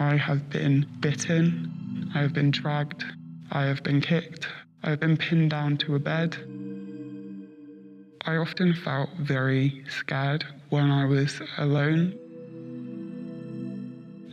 I have been bitten, I have been dragged, I have been kicked, I have been pinned down to a bed. I often felt very scared when I was alone.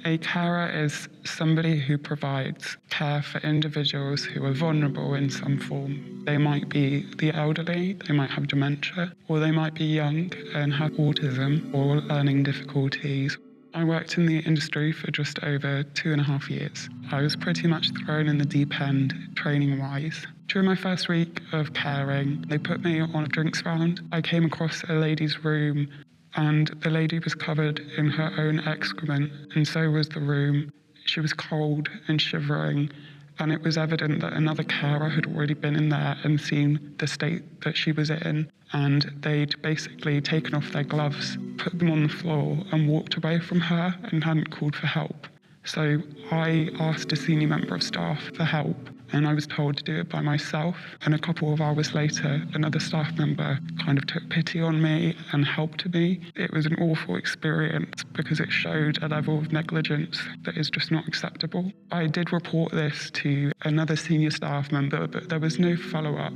A carer is somebody who provides care for individuals who are vulnerable in some form. They might be the elderly, they might have dementia, or they might be young and have autism or learning difficulties. I worked in the industry for just over 2.5 years. I was pretty much thrown in the deep end, training-wise. During my first week of caring, they put me on a drinks round. I came across a lady's room, and the lady was covered in her own excrement, and so was the room. She was cold and shivering, and it was evident that another carer had already been in there and seen the state that she was in, and they'd basically taken off their gloves, put them on the floor, and walked away from her and hadn't called for help. So I asked a senior member of staff for help, and I was told to do it by myself. And a couple of hours later, another staff member kind of took pity on me and helped me. It was an awful experience because it showed a level of negligence that is just not acceptable. I did report this to another senior staff member, but there was no follow-up.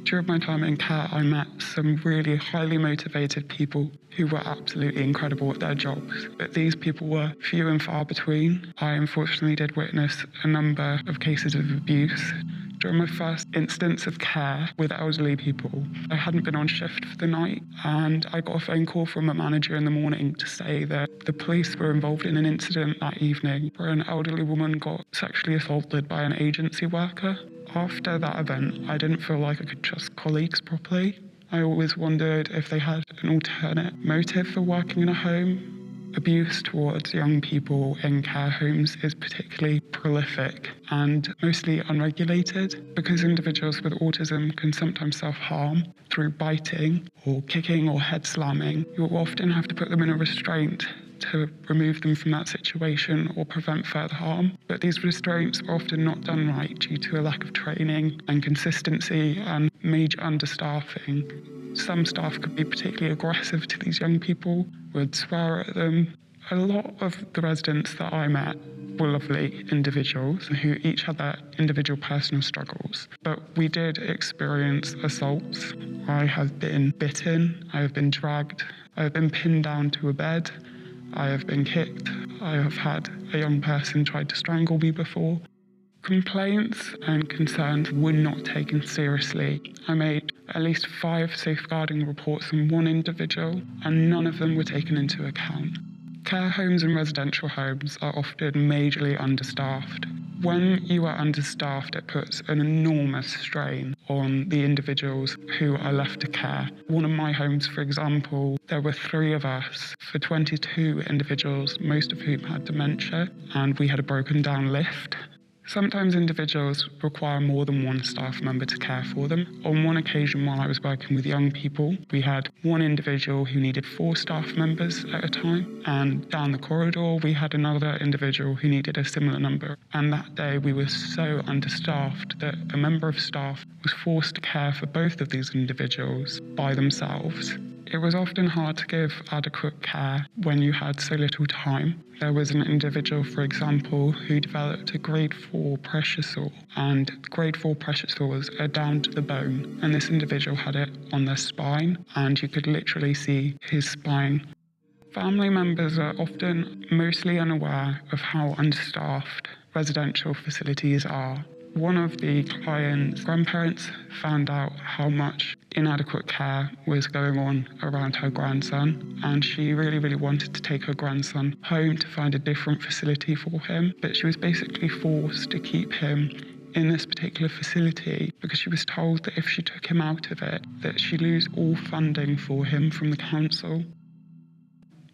During my time in care, I met some really highly motivated people who were absolutely incredible at their jobs, but these people were few and far between. I unfortunately did witness a number of cases of abuse. During my first instance of care with elderly people, I hadn't been on shift for the night, and I got a phone call from a manager in the morning to say that the police were involved in an incident that evening where an elderly woman got sexually assaulted by an agency worker. After that event, I didn't feel like I could trust colleagues properly. I always wondered if they had an alternate motive for working in a home. Abuse towards young people in care homes is particularly prolific and mostly unregulated because individuals with autism can sometimes self-harm through biting or kicking or head slamming. You'll often have to put them in a restraint to remove them from that situation or prevent further harm. But these restraints are often not done right due to a lack of training and consistency and major understaffing. Some staff could be particularly aggressive to these young people, would swear at them. A lot of the residents that I met were lovely individuals who each had their individual personal struggles. But we did experience assaults. I have been bitten, I have been dragged, I have been pinned down to a bed, I have been kicked, I have had a young person try to strangle me before. Complaints and concerns were not taken seriously. I made at least 5 safeguarding reports on one individual, and none of them were taken into account. Care homes and residential homes are often majorly understaffed. When you are understaffed, it puts an enormous strain on the individuals who are left to care. One of my homes, for example, there were 3 of us for 22 individuals, most of whom had dementia, and we had a broken down lift. Sometimes individuals require more than one staff member to care for them. On one occasion while I was working with young people, we had one individual who needed 4 staff members at a time, and down the corridor we had another individual who needed a similar number. And that day we were so understaffed that a member of staff was forced to care for both of these individuals by themselves. It was often hard to give adequate care when you had so little time. There was an individual, for example, who developed a grade 4 pressure sore, and grade 4 pressure sores are down to the bone, and this individual had it on their spine, and you could literally see his spine. Family members are often mostly unaware of how understaffed residential facilities are. One of the client's grandparents found out how much inadequate care was going on around her grandson, and she really wanted to take her grandson home to find a different facility for him, but she was basically forced to keep him in this particular facility because she was told that if she took him out of it, that she'd lose all funding for him from the council.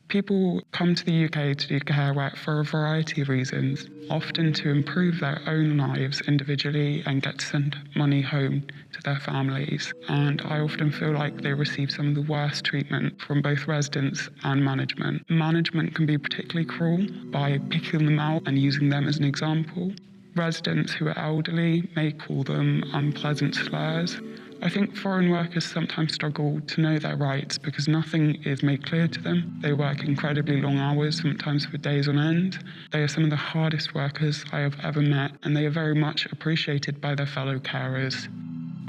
People come to the UK to do care work for a variety of reasons, often to improve their own lives individually and get to send money home to their families. And I often feel like they receive some of the worst treatment from both residents and management. Management can be particularly cruel by picking them out and using them as an example. Residents who are elderly may call them unpleasant slurs. I think foreign workers sometimes struggle to know their rights because nothing is made clear to them. They work incredibly long hours, sometimes for days on end. They are some of the hardest workers I have ever met, and they are very much appreciated by their fellow carers.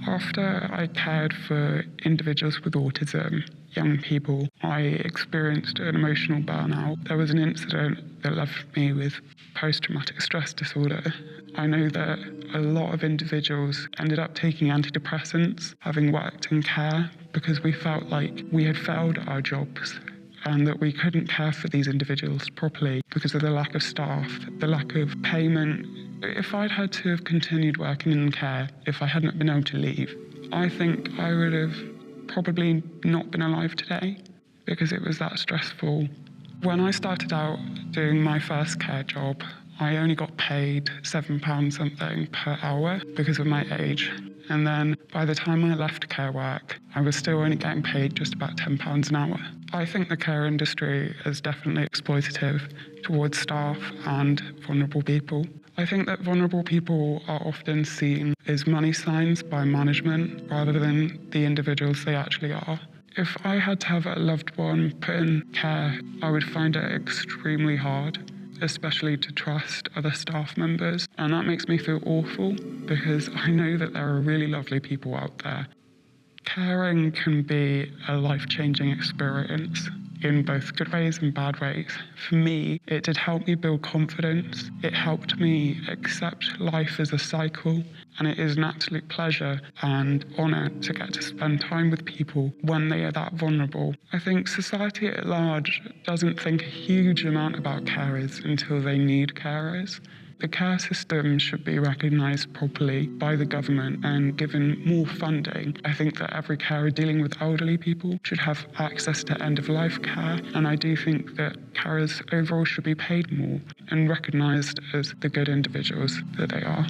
After I cared for individuals with autism, young people, I experienced an emotional burnout. There was an incident that left me with post-traumatic stress disorder. I know that a lot of individuals ended up taking antidepressants, having worked in care, because we felt like we had failed our jobs and that we couldn't care for these individuals properly because of the lack of staff, the lack of payment. If I'd had to have continued working in care, if I hadn't been able to leave, I think I would have probably not been alive today because it was that stressful. When I started out doing my first care job, I only got paid £7 something per hour because of my age. And then by the time I left care work, I was still only getting paid just about £10 an hour. I think the care industry is definitely exploitative towards staff and vulnerable people. I think that vulnerable people are often seen as money signs by management rather than the individuals they actually are. If I had to have a loved one put in care, I would find it extremely hard, especially to trust other staff members. And that makes me feel awful because I know that there are really lovely people out there. Caring can be a life-changing experience in both good ways and bad ways. For me, it did help me build confidence. It helped me accept life as a cycle, and it is an absolute pleasure and honour to get to spend time with people when they are that vulnerable. I think society at large doesn't think a huge amount about carers until they need carers. The care system should be recognised properly by the government and given more funding. I think that every carer dealing with elderly people should have access to end-of-life care, and I do think that carers overall should be paid more and recognised as the good individuals that they are.